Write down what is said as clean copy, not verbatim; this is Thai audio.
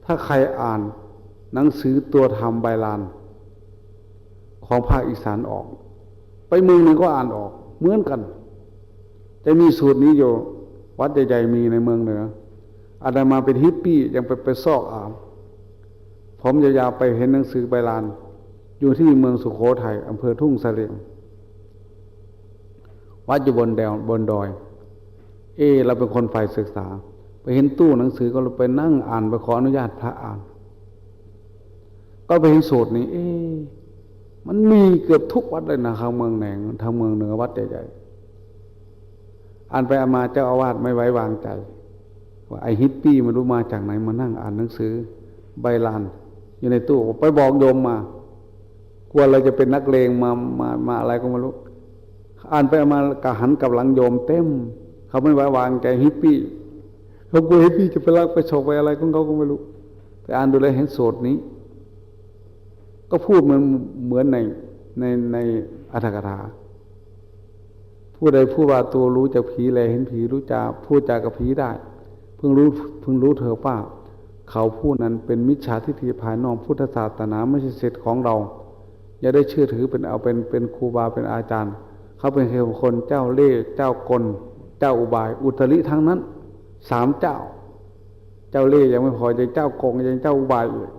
ถ้าใครอ่านหนังสือตัวธรรมใบลานของภาคอีสานออกไปเมืองหนึ่งก็อ่านออกเหมือนกันจะมีสูตรนี้อยู่วัดใหญ่ๆมีในเมืองเหนืออาตมาเป็นฮิปปี้ยังไปซอกอ่านผมยาวๆไปเห็นหนังสือใบลานอยู่ที่เมืองสุโขทัยอำเภอทุ่งเสลี่ยมวัดอยู่บนดอยเราเป็นคนฝ่ายศึกษาไปเห็นตู้หนังสือก็เราไปนั่งอ่านไปขออนุญาตพระอ่านก็ไปเห็นสูตรนี้มันมีเกือบทุกวัดเลยนะทางเมืองแหนงทางเมืองเหนือวัดใหญ่ๆอ่านไปอ่านมาเจ้าอาวาสไม่ไว้วางใจว่าไอ้ฮิปปี้มันรู้มาจากไหนมานั่งอ่านหนังสือใบลานอยู่ในตู้ไปบอกโยมมากลัวเราจะเป็นนักเลงมาอะไรก็ไม่รู้อ่านไปอ่านมากะหันกับหลังโยมเต็มเขาไม่ไว้วางใจฮิปปี้เขากลัวฮิปปี้จะไปลักไปฉกไปอะไรของเขาก็ไม่รู้ไปอ่านดูเลยเห็นสูตรนี้ก็พูดเหมือนในอรรถกถาผู้ใดผู้ว่าตัวรู้จากผีแลเห็นผีรู้จักพูดจากับผีได้เพิ่งรู้เถอะว่าเขาผู้นั้นเป็นมิจฉาทิฏฐิภายนอกพุทธศาสนาไม่ใช่ศิษย์ของเราอย่าได้เชื่อถือเป็นครูบาเป็นอาจารย์เขาเป็นคนเจ้าเล่ห์เจ้ากลเจ้าอุบายอุตริทั้งนั้น3 เจ้าเล่ห์ยังไม่พอยังเจ้าโกงยังเจ้าอุบายอีก